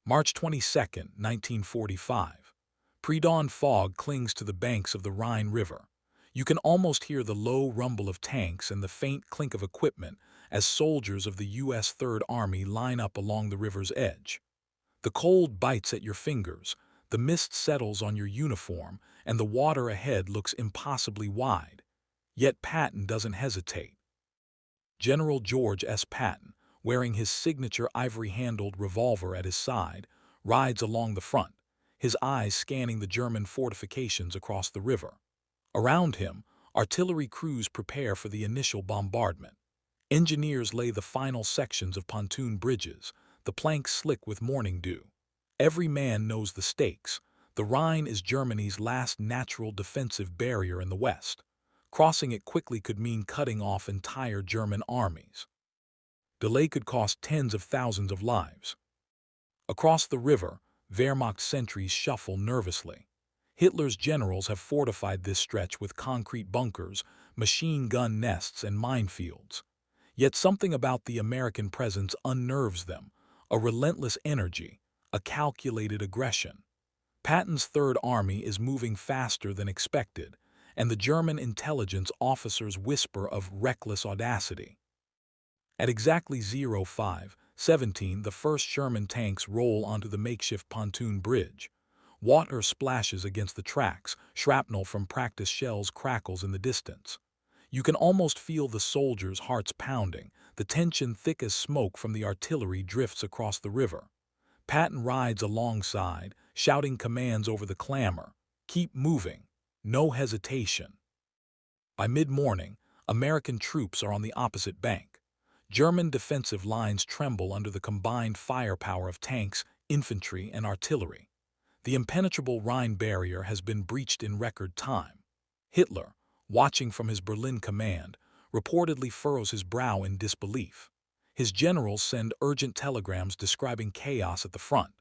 March 22, 1945. Pre-dawn fog clings to the banks of the Rhine River. You can almost hear the low rumble of tanks and the faint clink of equipment as soldiers of the U.S. Third Army line up along the river's edge. The cold bites at your fingers, the mist settles on your uniform, and the water ahead looks impossibly wide. Yet Patton doesn't hesitate. General George S. Patton, wearing his signature ivory-handled revolver at his side, rides along the front, his eyes scanning the German fortifications across the river. Around him, artillery crews prepare for the initial bombardment. Engineers lay the final sections of pontoon bridges, the planks slick with morning dew. Every man knows the stakes. The Rhine is Germany's last natural defensive barrier in the West. Crossing it quickly could mean cutting off entire German armies. Delay could cost tens of thousands of lives. Across the river, Wehrmacht sentries shuffle nervously. Hitler's generals have fortified this stretch with concrete bunkers, machine gun nests, and minefields. Yet something about the American presence unnerves them, a relentless energy, a calculated aggression. Patton's Third Army is moving faster than expected, and the German intelligence officers whisper of reckless audacity. At exactly 05:17, the first Sherman tanks roll onto the makeshift pontoon bridge. Water splashes against the tracks, shrapnel from practice shells crackles in the distance. You can almost feel the soldiers' hearts pounding, the tension thick as smoke from the artillery drifts across the river. Patton rides alongside, shouting commands over the clamor. Keep moving. No hesitation. By mid-morning, American troops are on the opposite bank. German defensive lines tremble under the combined firepower of tanks, infantry, and artillery. The impenetrable Rhine barrier has been breached in record time. Hitler, watching from his Berlin command, reportedly furrows his brow in disbelief. His generals send urgent telegrams describing chaos at the front.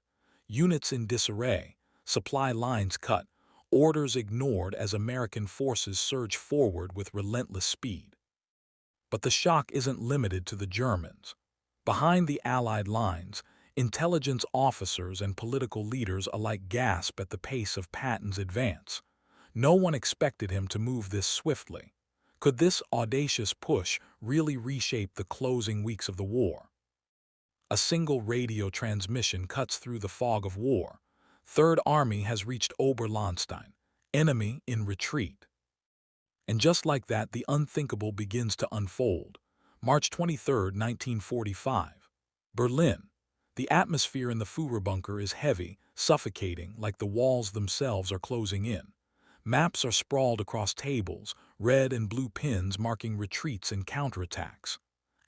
Units in disarray, supply lines cut, orders ignored as American forces surge forward with relentless speed. But the shock isn't limited to the Germans. Behind the Allied lines, intelligence officers and political leaders alike gasp at the pace of Patton's advance. No one expected him to move this swiftly. Could this audacious push really reshape the closing weeks of the war? A single radio transmission cuts through the fog of war. Third Army has reached Oberlahnstein, enemy in retreat. And just like that, the unthinkable begins to unfold. March 23, 1945. Berlin. The atmosphere in the Führerbunker is heavy, suffocating, like the walls themselves are closing in. Maps are sprawled across tables, red and blue pins marking retreats and counterattacks.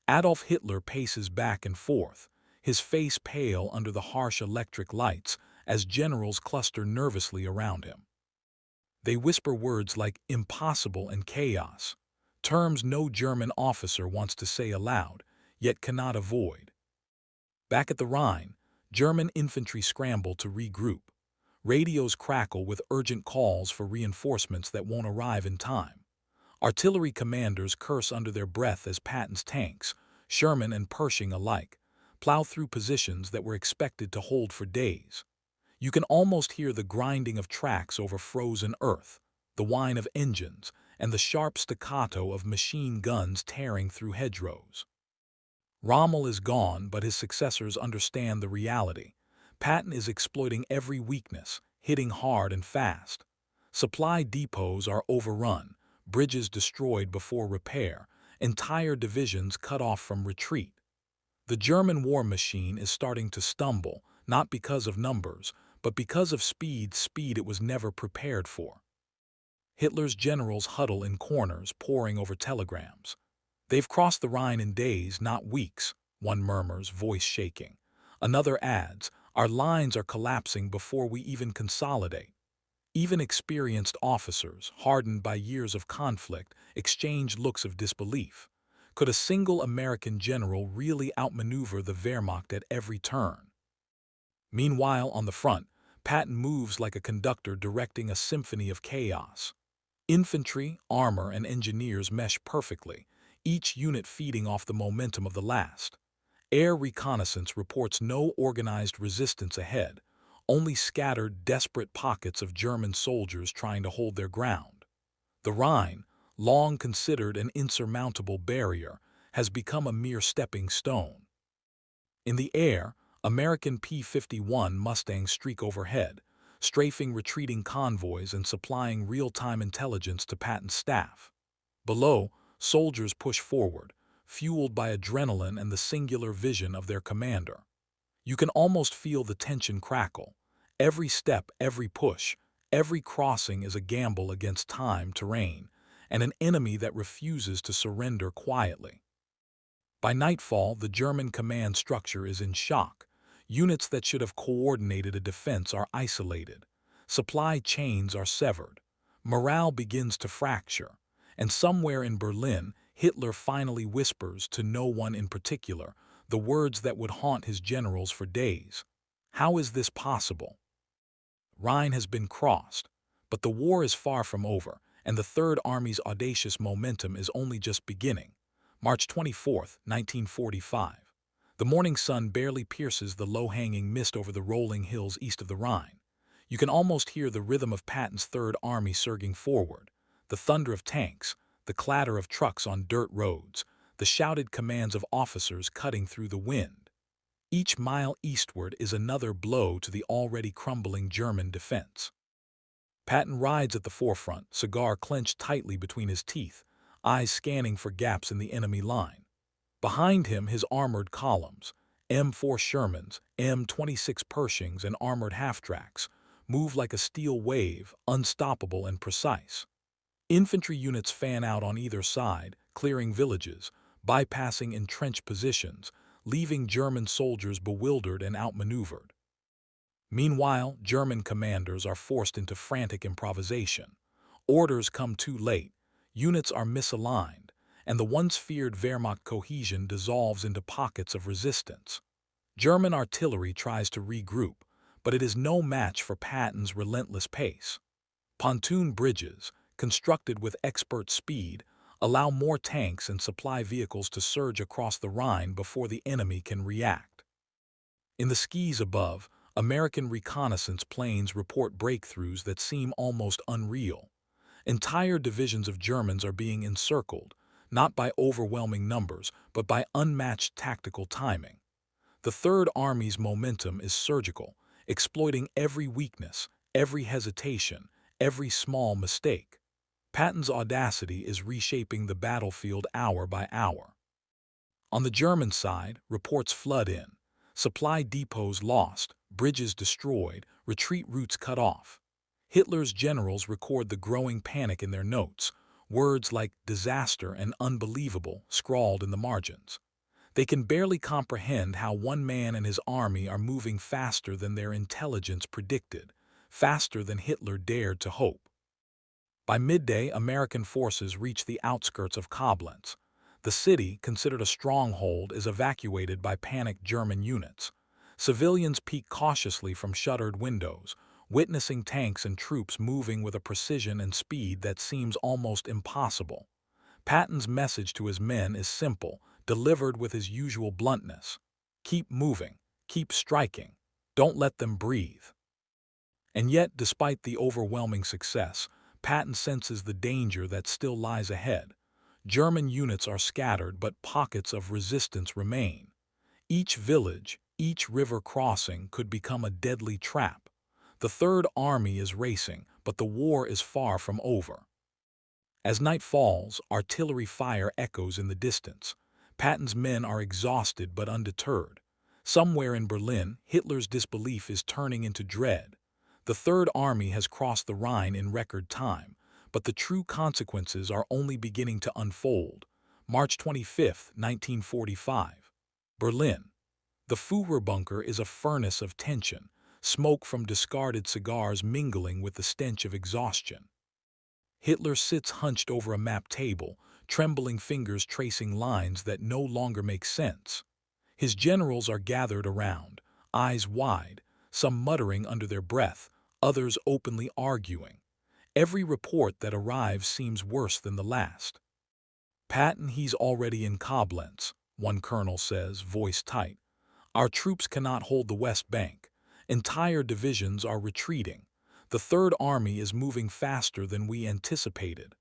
Adolf Hitler paces back and forth, his face pale under the harsh electric lights as generals cluster nervously around him. They whisper words like impossible and chaos, terms no German officer wants to say aloud, yet cannot avoid. Back at the Rhine, German infantry scramble to regroup. Radios crackle with urgent calls for reinforcements that won't arrive in time. Artillery commanders curse under their breath as Patton's tanks, Sherman and Pershing alike, plow through positions that were expected to hold for days. You can almost hear the grinding of tracks over frozen earth, the whine of engines, and the sharp staccato of machine guns tearing through hedgerows. Rommel is gone, but his successors understand the reality. Patton is exploiting every weakness, hitting hard and fast. Supply depots are overrun, bridges destroyed before repair, entire divisions cut off from retreat. The German war machine is starting to stumble, not because of numbers, but because of speed it was never prepared for. Hitler's generals huddle in corners, poring over telegrams. They've crossed the Rhine in days, not weeks, one murmurs, voice shaking. Another adds, our lines are collapsing before we even consolidate. Even experienced officers, hardened by years of conflict, exchange looks of disbelief. Could a single American general really outmaneuver the Wehrmacht at every turn? Meanwhile, on the front, Patton moves like a conductor directing a symphony of chaos. Infantry, armor, and engineers mesh perfectly, each unit feeding off the momentum of the last. Air reconnaissance reports no organized resistance ahead, only scattered, desperate pockets of German soldiers trying to hold their ground. The Rhine, long considered an insurmountable barrier, has become a mere stepping stone. In the air, American P-51 Mustangs streak overhead, strafing retreating convoys and supplying real-time intelligence to Patton's staff. Below, soldiers push forward, fueled by adrenaline and the singular vision of their commander. You can almost feel the tension crackle. Every step, every push, every crossing is a gamble against time, terrain, and an enemy that refuses to surrender quietly. By nightfall, the German command structure is in shock. Units that should have coordinated a defense are isolated. Supply chains are severed. Morale begins to fracture. And somewhere in Berlin, Hitler finally whispers to no one in particular the words that would haunt his generals for days. How is this possible? Rhine has been crossed, but the war is far from over, and the Third Army's audacious momentum is only just beginning. March 24, 1945. The morning sun barely pierces the low-hanging mist over the rolling hills east of the Rhine. You can almost hear the rhythm of Patton's Third Army surging forward, the thunder of tanks, the clatter of trucks on dirt roads, the shouted commands of officers cutting through the wind. Each mile eastward is another blow to the already crumbling German defense. Patton rides at the forefront, cigar clenched tightly between his teeth, eyes scanning for gaps in the enemy line. Behind him, his armored columns, M4 Shermans, M26 Pershings, and armored half-tracks, move like a steel wave, unstoppable and precise. Infantry units fan out on either side, clearing villages, bypassing entrenched positions, leaving German soldiers bewildered and outmaneuvered. Meanwhile, German commanders are forced into frantic improvisation. Orders come too late, units are misaligned, and the once feared Wehrmacht cohesion dissolves into pockets of resistance. German artillery tries to regroup, but it is no match for Patton's relentless pace. Pontoon bridges, constructed with expert speed, allow more tanks and supply vehicles to surge across the Rhine before the enemy can react. In the skies above, American reconnaissance planes report breakthroughs that seem almost unreal. Entire divisions of Germans are being encircled, not by overwhelming numbers, but by unmatched tactical timing. The Third Army's momentum is surgical, exploiting every weakness, every hesitation, every small mistake. Patton's audacity is reshaping the battlefield hour by hour. On the German side, reports flood in. Supply depots lost, bridges destroyed, retreat routes cut off. Hitler's generals record the growing panic in their notes, words like disaster and unbelievable scrawled in the margins. They can barely comprehend how one man and his army are moving faster than their intelligence predicted, faster than Hitler dared to hope. By midday, American forces reach the outskirts of Koblenz. The city, considered a stronghold, is evacuated by panicked German units. Civilians peek cautiously from shuttered windows, witnessing tanks and troops moving with a precision and speed that seems almost impossible. Patton's message to his men is simple, delivered with his usual bluntness. Keep moving, keep striking, don't let them breathe. And yet, despite the overwhelming success, Patton senses the danger that still lies ahead. German units are scattered, but pockets of resistance remain. Each village, each river crossing could become a deadly trap. The Third Army is racing, but the war is far from over. As night falls, artillery fire echoes in the distance. Patton's men are exhausted but undeterred. Somewhere in Berlin, Hitler's disbelief is turning into dread. The Third Army has crossed the Rhine in record time, but the true consequences are only beginning to unfold. March 25, 1945. Berlin. The Führer bunker is a furnace of tension, smoke from discarded cigars mingling with the stench of exhaustion. Hitler sits hunched over a map table, trembling fingers tracing lines that no longer make sense. His generals are gathered around, eyes wide, some muttering under their breath, others openly arguing. Every report that arrives seems worse than the last. Patton, he's already in Koblenz, one colonel says, voice tight. Our troops cannot hold the West Bank. Entire divisions are retreating. The Third Army is moving faster than we anticipated.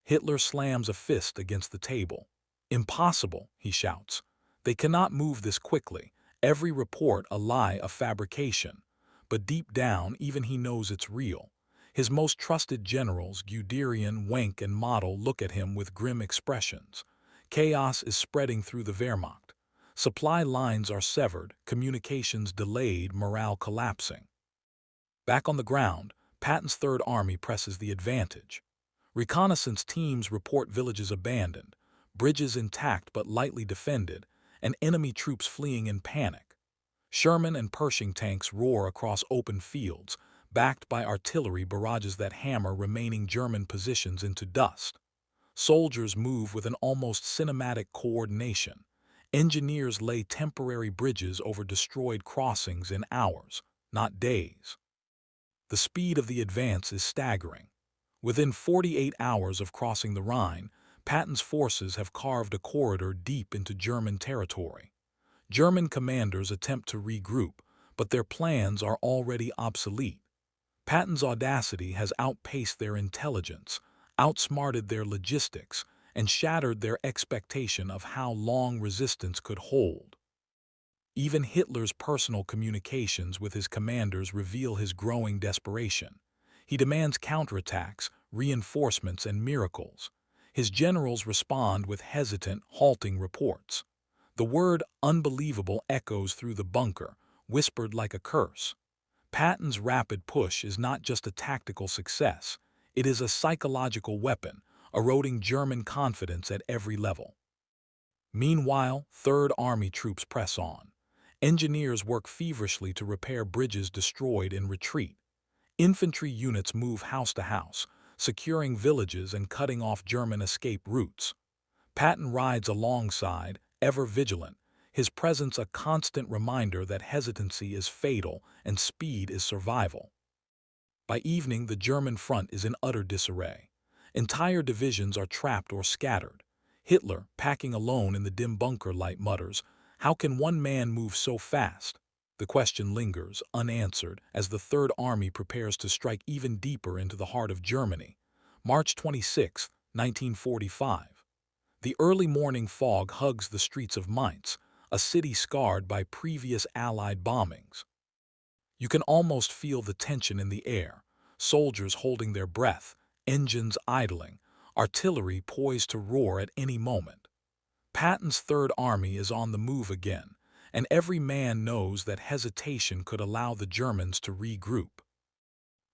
Hitler slams a fist against the table. Impossible, he shouts. They cannot move this quickly. Every report a lie, a fabrication. But deep down, even he knows it's real. His most trusted generals, Guderian, Wenck, and Model, look at him with grim expressions. Chaos is spreading through the Wehrmacht. Supply lines are severed, communications delayed, morale collapsing. Back on the ground, Patton's Third Army presses the advantage. Reconnaissance teams report villages abandoned, bridges intact but lightly defended, and enemy troops fleeing in panic. Sherman and Pershing tanks roar across open fields, backed by artillery barrages that hammer remaining German positions into dust. Soldiers move with an almost cinematic coordination. Engineers lay temporary bridges over destroyed crossings in hours, not days. The speed of the advance is staggering. Within 48 hours of crossing the Rhine, Patton's forces have carved a corridor deep into German territory. German commanders attempt to regroup, but their plans are already obsolete. Patton's audacity has outpaced their intelligence, outsmarted their logistics, and shattered their expectation of how long resistance could hold. Even Hitler's personal communications with his commanders reveal his growing desperation. He demands counterattacks, reinforcements, and miracles. His generals respond with hesitant, halting reports. The word unbelievable echoes through the bunker, whispered like a curse. Patton's rapid push is not just a tactical success, it is a psychological weapon, eroding German confidence at every level. Meanwhile, Third Army troops press on. Engineers work feverishly to repair bridges destroyed in retreat. Infantry units move house to house, securing villages and cutting off German escape routes. Patton rides alongside, ever vigilant, his presence a constant reminder that hesitancy is fatal and speed is survival. By evening, the German front is in utter disarray. Entire divisions are trapped or scattered. Hitler, packing alone in the dim bunker light, mutters, "How can one man move so fast?" The question lingers, unanswered, as the Third Army prepares to strike even deeper into the heart of Germany. March 26, 1945. The early morning fog hugs the streets of Mainz, a city scarred by previous Allied bombings. You can almost feel the tension in the air, soldiers holding their breath, engines idling, artillery poised to roar at any moment. Patton's Third Army is on the move again, and every man knows that hesitation could allow the Germans to regroup.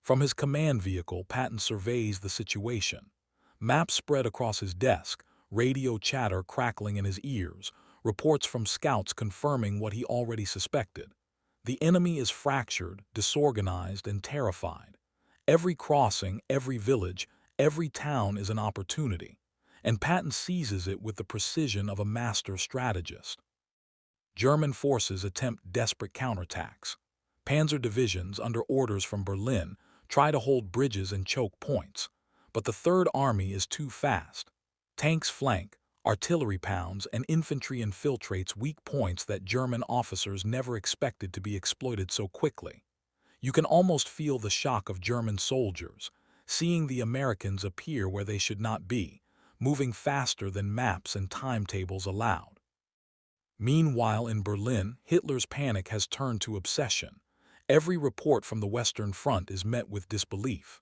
From his command vehicle, Patton surveys the situation. Maps spread across his desk, radio chatter crackling in his ears, reports from scouts confirming what he already suspected. The enemy is fractured, disorganized, and terrified. Every crossing, every village, every town is an opportunity, and Patton seizes it with the precision of a master strategist. German forces attempt desperate counterattacks. Panzer divisions, under orders from Berlin, try to hold bridges and choke points, but the Third Army is too fast. Tanks flank, artillery pounds, and infantry infiltrates weak points that German officers never expected to be exploited so quickly. You can almost feel the shock of German soldiers, seeing the Americans appear where they should not be, moving faster than maps and timetables allowed. Meanwhile, in Berlin, Hitler's panic has turned to obsession. Every report from the Western Front is met with disbelief.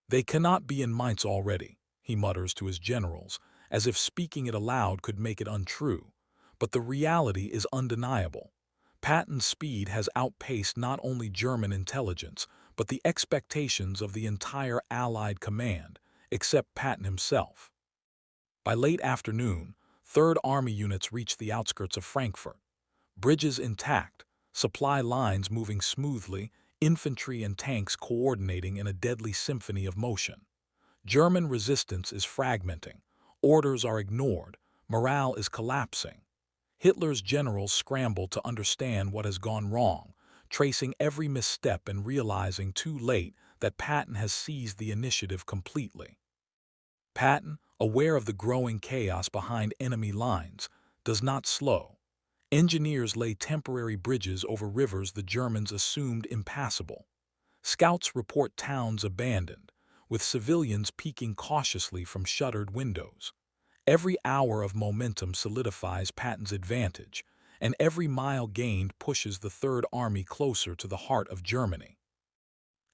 "They cannot be in Mainz already," he mutters to his generals, as if speaking it aloud could make it untrue. But the reality is undeniable. Patton's speed has outpaced not only German intelligence, but the expectations of the entire Allied command, except Patton himself. By late afternoon, Third Army units reach the outskirts of Frankfurt. Bridges intact, supply lines moving smoothly, infantry and tanks coordinating in a deadly symphony of motion. German resistance is fragmenting, orders are ignored, morale is collapsing. Hitler's generals scramble to understand what has gone wrong, tracing every misstep and realizing too late that Patton has seized the initiative completely. Patton, aware of the growing chaos behind enemy lines, does not slow. Engineers lay temporary bridges over rivers the Germans assumed impassable. Scouts report towns abandoned, with civilians peeking cautiously from shuttered windows. Every hour of momentum solidifies Patton's advantage, and every mile gained pushes the Third Army closer to the heart of Germany.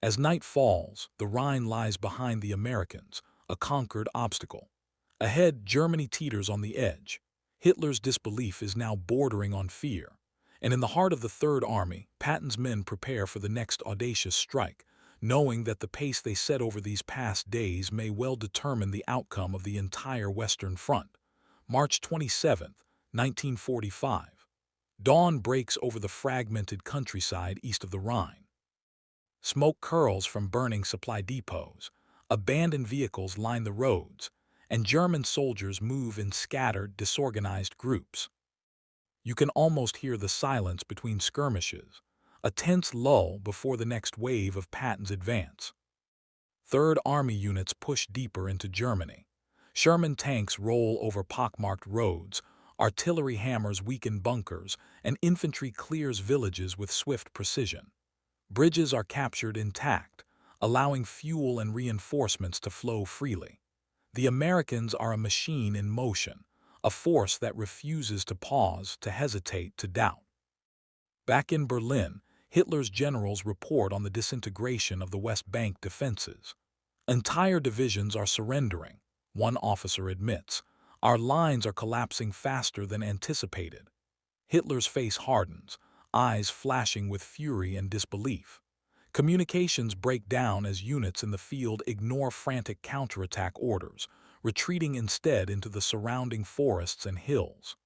As night falls, the Rhine lies behind the Americans, a conquered obstacle. Ahead, Germany teeters on the edge. Hitler's disbelief is now bordering on fear. And in the heart of the Third Army, Patton's men prepare for the next audacious strike, knowing that the pace they set over these past days may well determine the outcome of the entire Western Front. March 27, 1945. Dawn breaks over the fragmented countryside east of the Rhine. Smoke curls from burning supply depots, abandoned vehicles line the roads, and German soldiers move in scattered, disorganized groups. You can almost hear the silence between skirmishes, a tense lull before the next wave of Patton's advance. Third Army units push deeper into Germany. Sherman tanks roll over pockmarked roads, artillery hammers weaken bunkers, and infantry clears villages with swift precision. Bridges are captured intact, allowing fuel and reinforcements to flow freely. The Americans are a machine in motion, a force that refuses to pause, to hesitate, to doubt. Back in Berlin, Hitler's generals report on the disintegration of the West Bank defenses. Entire divisions are surrendering, one officer admits. Our lines are collapsing faster than anticipated. Hitler's face hardens, eyes flashing with fury and disbelief. Communications break down as units in the field ignore frantic counterattack orders, retreating instead into the surrounding forests and hills.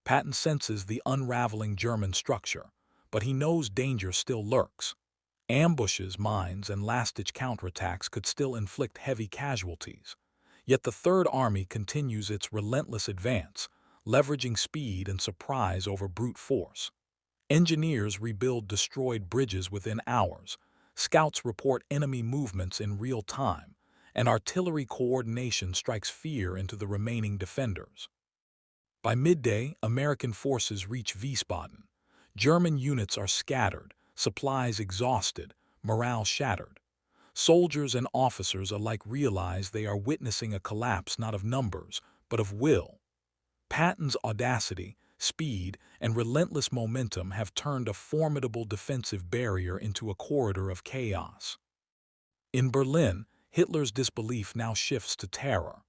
Patton senses the unraveling German structure, but he knows danger still lurks. Ambushes, mines, and last-ditch counterattacks could still inflict heavy casualties. Yet the Third Army continues its relentless advance, leveraging speed and surprise over brute force. Engineers rebuild destroyed bridges within hours, scouts report enemy movements in real time, and artillery coordination strikes fear into the remaining defenders. By midday, American forces reach Wiesbaden. German units are scattered, supplies exhausted, morale shattered. Soldiers and officers alike realize they are witnessing a collapse not of numbers, but of will. Patton's audacity, speed, and relentless momentum have turned a formidable defensive barrier into a corridor of chaos. In Berlin, Hitler's disbelief now shifts to terror.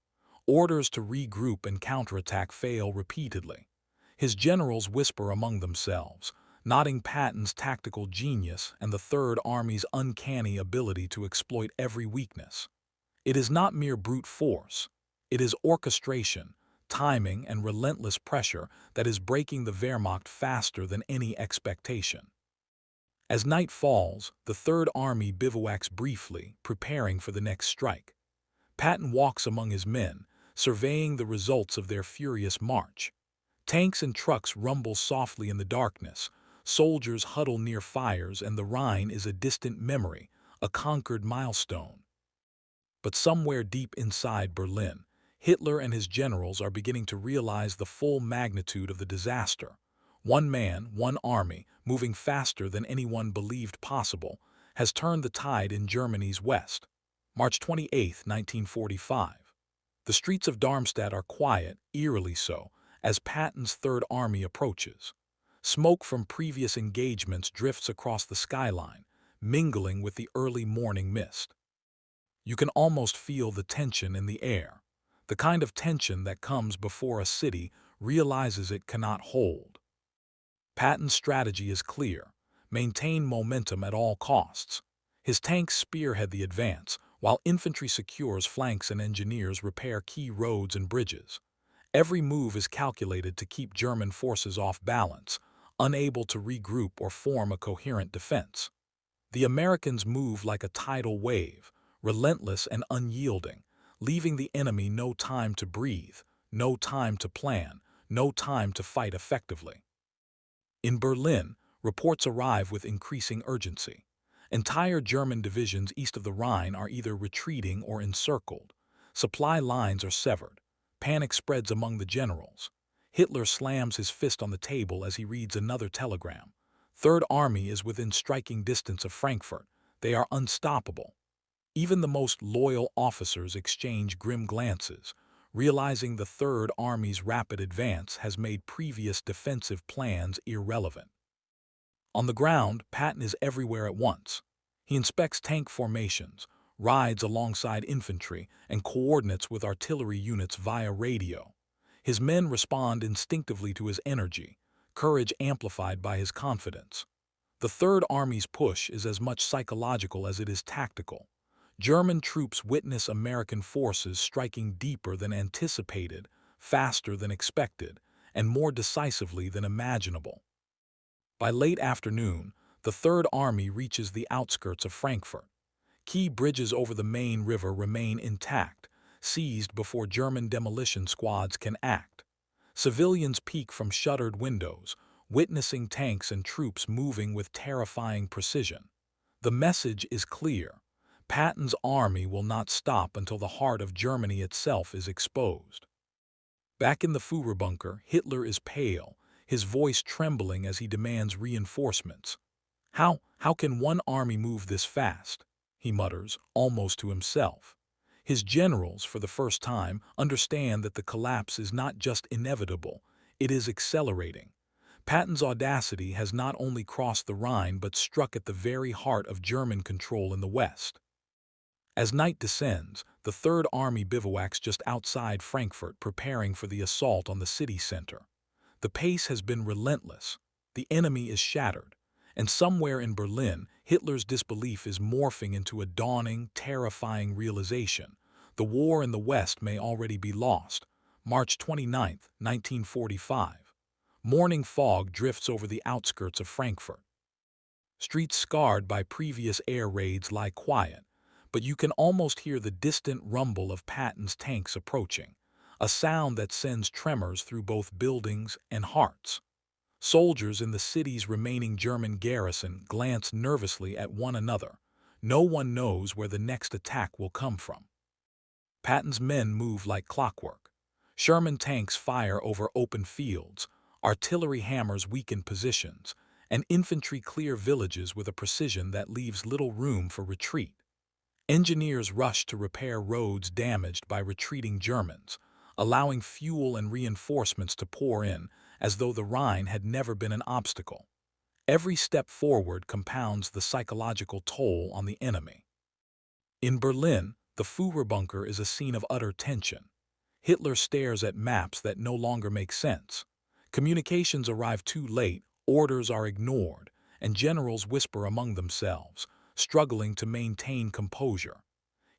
Orders to regroup and counterattack fail repeatedly. His generals whisper among themselves, noting Patton's tactical genius and the Third Army's uncanny ability to exploit every weakness. It is not mere brute force. It is orchestration, timing, and relentless pressure that is breaking the Wehrmacht faster than any expectation. As night falls, the Third Army bivouacs briefly, preparing for the next strike. Patton walks among his men, surveying the results of their furious march. Tanks and trucks rumble softly in the darkness, soldiers huddle near fires, and the Rhine is a distant memory, a conquered milestone. But somewhere deep inside Berlin, Hitler and his generals are beginning to realize the full magnitude of the disaster. One man, one army, moving faster than anyone believed possible, has turned the tide in Germany's west. March 28, 1945. The streets of Darmstadt are quiet, eerily so, as Patton's Third Army approaches. Smoke from previous engagements drifts across the skyline, mingling with the early morning mist. You can almost feel the tension in the air, the kind of tension that comes before a city realizes it cannot hold. Patton's strategy is clear: maintain momentum at all costs. His tanks spearhead the advance, while infantry secures flanks and engineers repair key roads and bridges. Every move is calculated to keep German forces off balance, unable to regroup or form a coherent defense. The Americans move like a tidal wave, relentless and unyielding, leaving the enemy no time to breathe, no time to plan, no time to fight effectively. In Berlin, reports arrive with increasing urgency. Entire German divisions east of the Rhine are either retreating or encircled. Supply lines are severed. Panic spreads among the generals. Hitler slams his fist on the table as he reads another telegram. Third Army is within striking distance of Frankfurt. They are unstoppable. Even the most loyal officers exchange grim glances, realizing the Third Army's rapid advance has made previous defensive plans irrelevant. On the ground, Patton is everywhere at once. He inspects tank formations, rides alongside infantry, and coordinates with artillery units via radio. His men respond instinctively to his energy, courage amplified by his confidence. The Third Army's push is as much psychological as it is tactical. German troops witness American forces striking deeper than anticipated, faster than expected, and more decisively than imaginable. By late afternoon, the Third Army reaches the outskirts of Frankfurt. Key bridges over the main river remain intact, seized before German demolition squads can act. Civilians peek from shuttered windows, witnessing tanks and troops moving with terrifying precision. The message is clear. Patton's army will not stop until the heart of Germany itself is exposed. Back in the Führerbunker, Hitler is pale, his voice trembling as he demands reinforcements. How can one army move this fast? He mutters, almost to himself. His generals, for the first time, understand that the collapse is not just inevitable, it is accelerating. Patton's audacity has not only crossed the Rhine but struck at the very heart of German control in the West. As night descends, the Third Army bivouacs just outside Frankfurt, preparing for the assault on the city center. The pace has been relentless. The enemy is shattered. And somewhere in Berlin, Hitler's disbelief is morphing into a dawning, terrifying realization. The war in the West may already be lost. March 29, 1945. Morning fog drifts over the outskirts of Frankfurt. Streets scarred by previous air raids lie quiet, but you can almost hear the distant rumble of Patton's tanks approaching, a sound that sends tremors through both buildings and hearts. Soldiers in the city's remaining German garrison glance nervously at one another. No one knows where the next attack will come from. Patton's men move like clockwork. Sherman tanks fire over open fields, artillery hammers weaken positions, and infantry clear villages with a precision that leaves little room for retreat. Engineers rush to repair roads damaged by retreating Germans, allowing fuel and reinforcements to pour in as though the Rhine had never been an obstacle. Every step forward compounds the psychological toll on the enemy. In Berlin, the Führerbunker is a scene of utter tension. Hitler stares at maps that no longer make sense. Communications arrive too late, orders are ignored, and generals whisper among themselves, struggling to maintain composure.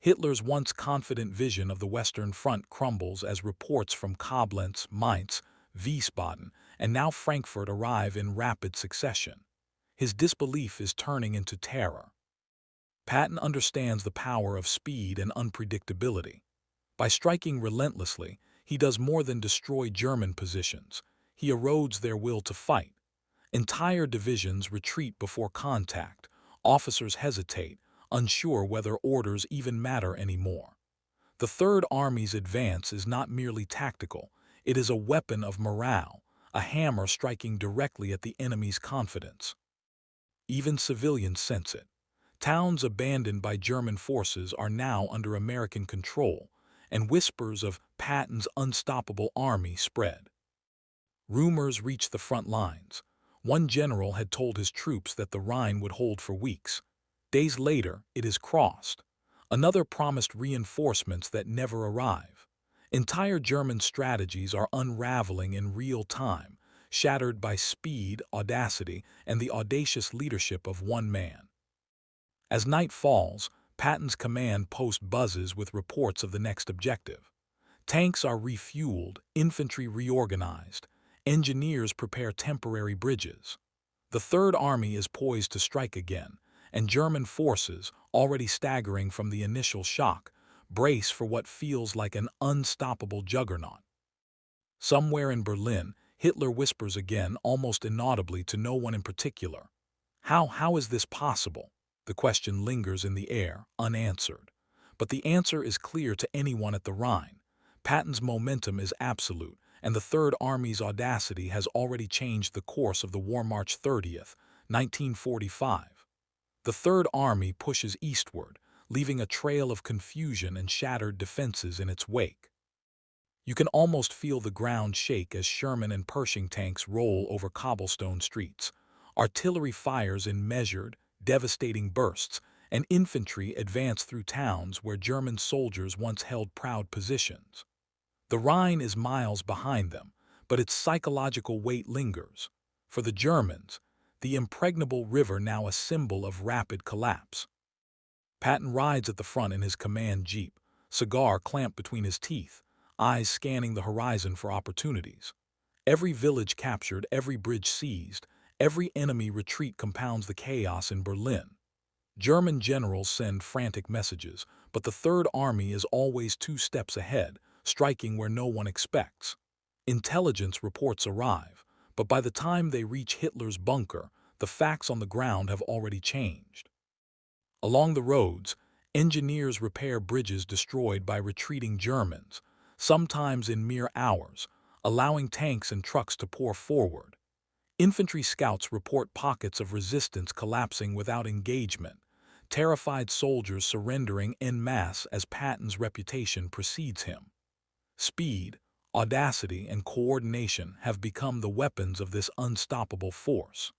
Hitler's once confident vision of the Western Front crumbles as reports from Koblenz, Mainz, Wiesbaden, and now Frankfurt arrive in rapid succession. His disbelief is turning into terror. Patton understands the power of speed and unpredictability. By striking relentlessly, he does more than destroy German positions. He erodes their will to fight. Entire divisions retreat before contact. Officers hesitate, unsure whether orders even matter anymore. The Third Army's advance is not merely tactical. It is a weapon of morale, a hammer striking directly at the enemy's confidence. Even civilians sense it. Towns abandoned by German forces are now under American control, and whispers of Patton's unstoppable army spread. Rumors reached the front lines. One general had told his troops that the Rhine would hold for weeks. Days later, it is crossed. Another promised reinforcements that never arrive. Entire German strategies are unraveling in real time, shattered by speed, audacity, and the audacious leadership of one man. As night falls, Patton's command post buzzes with reports of the next objective. Tanks are refueled, infantry reorganized, engineers prepare temporary bridges. The Third Army is poised to strike again, and German forces, already staggering from the initial shock, brace for what feels like an unstoppable juggernaut. Somewhere in Berlin, Hitler whispers again, almost inaudibly to no one in particular. How is this possible? The question lingers in the air, unanswered. But the answer is clear to anyone at the Rhine. Patton's momentum is absolute, and the Third Army's audacity has already changed the course of the war. March 30th, 1945. The Third Army pushes eastward, leaving a trail of confusion and shattered defenses in its wake. You can almost feel the ground shake as Sherman and Pershing tanks roll over cobblestone streets. Artillery fires in measured, devastating bursts, and infantry advance through towns where German soldiers once held proud positions. The Rhine is miles behind them, but its psychological weight lingers. For the Germans, the impregnable river now a symbol of rapid collapse. Patton rides at the front in his command jeep, cigar clamped between his teeth, eyes scanning the horizon for opportunities. Every village captured, every bridge seized, every enemy retreat compounds the chaos in Berlin. German generals send frantic messages, but the Third Army is always 2 steps ahead, striking where no one expects. Intelligence reports arrive, but by the time they reach Hitler's bunker, the facts on the ground have already changed. Along the roads, engineers repair bridges destroyed by retreating Germans, sometimes in mere hours, allowing tanks and trucks to pour forward. Infantry scouts report pockets of resistance collapsing without engagement, terrified soldiers surrendering en masse as Patton's reputation precedes him. Speed, audacity, and coordination have become the weapons of this unstoppable force.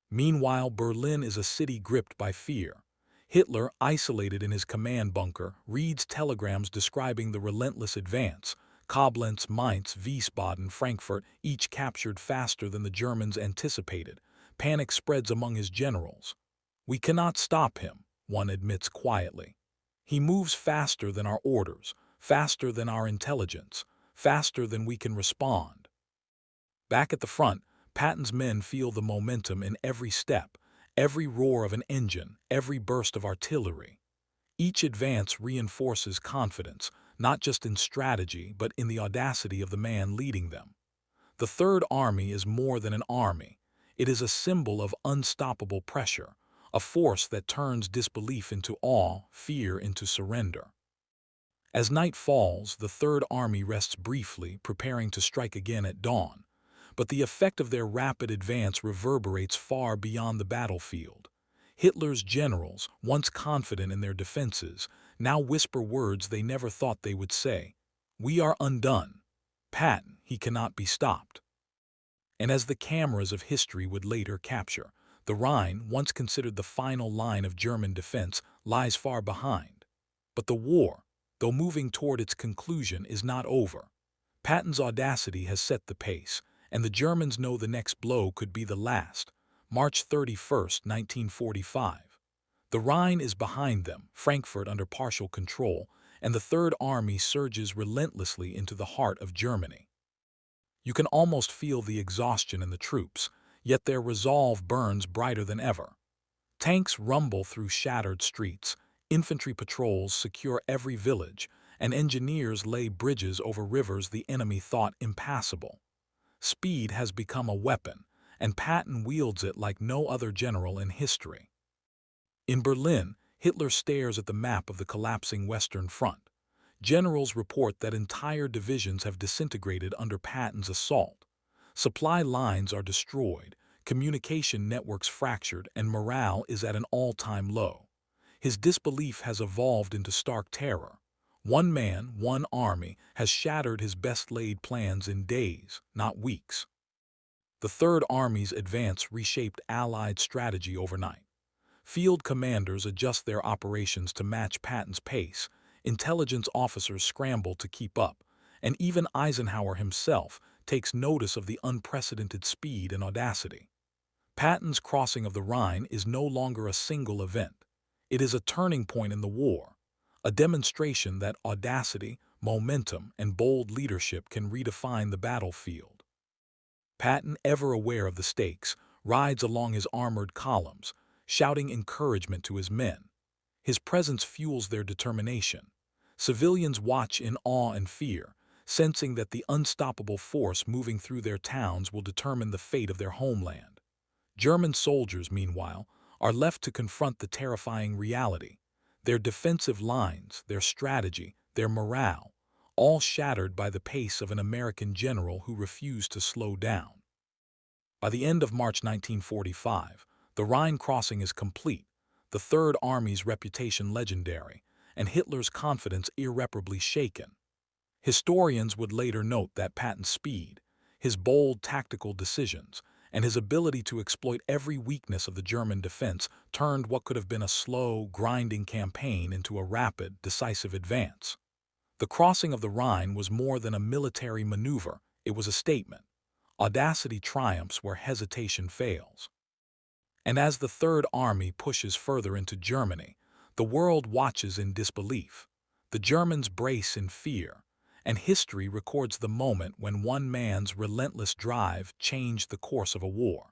Meanwhile, Berlin is a city gripped by fear. Hitler, isolated in his command bunker, reads telegrams describing the relentless advance. Koblenz, Mainz, Wiesbaden, Frankfurt, each captured faster than the Germans anticipated. Panic spreads among his generals. "We cannot stop him," one admits quietly. "He moves faster than our orders, faster than our intelligence, faster than we can respond." Back at the front, Patton's men feel the momentum in every step, every roar of an engine, every burst of artillery. Each advance reinforces confidence, not just in strategy, but in the audacity of the man leading them. The Third Army is more than an army. It is a symbol of unstoppable pressure, a force that turns disbelief into awe, fear into surrender. As night falls, the Third Army rests briefly, preparing to strike again at dawn. But the effect of their rapid advance reverberates far beyond the battlefield. Hitler's generals, once confident in their defenses, now whisper words they never thought they would say. "We are undone. Patton, he cannot be stopped." And as the cameras of history would later capture, the Rhine, once considered the final line of German defense, lies far behind. But the war, though moving toward its conclusion, is not over. Patton's audacity has set the pace, and the Germans know the next blow could be the last. March 31st, 1945. The Rhine is behind them, Frankfurt under partial control, and the Third Army surges relentlessly into the heart of Germany. You can almost feel the exhaustion in the troops, yet their resolve burns brighter than ever. Tanks rumble through shattered streets, infantry patrols secure every village, and engineers lay bridges over rivers the enemy thought impassable. Speed has become a weapon, and Patton wields it like no other general in history. In Berlin, Hitler stares at the map of the collapsing Western Front. Generals report that entire divisions have disintegrated under Patton's assault. Supply lines are destroyed, communication networks fractured, and morale is at an all-time low. His disbelief has evolved into stark terror. One man, one army, has shattered his best-laid plans in days, not weeks. The Third Army's advance reshaped Allied strategy overnight. Field commanders adjust their operations to match Patton's pace, intelligence officers scramble to keep up, and even Eisenhower himself takes notice of the unprecedented speed and audacity. Patton's crossing of the Rhine is no longer a single event. It is a turning point in the war, a demonstration that audacity, momentum, and bold leadership can redefine the battlefield. Patton, ever aware of the stakes, rides along his armored columns, shouting encouragement to his men. His presence fuels their determination. Civilians watch in awe and fear, sensing that the unstoppable force moving through their towns will determine the fate of their homeland. German soldiers, meanwhile, are left to confront the terrifying reality. Their defensive lines, their strategy, their morale, all shattered by the pace of an American general who refused to slow down. By the end of March 1945, the Rhine crossing is complete, the Third Army's reputation legendary, and Hitler's confidence irreparably shaken. Historians would later note that Patton's speed, his bold tactical decisions, and his ability to exploit every weakness of the German defense turned what could have been a slow, grinding campaign into a rapid, decisive advance. The crossing of the Rhine was more than a military maneuver, it was a statement. Audacity triumphs where hesitation fails. And as the Third Army pushes further into Germany, the world watches in disbelief. The Germans brace in fear, and history records the moment when one man's relentless drive changed the course of a war.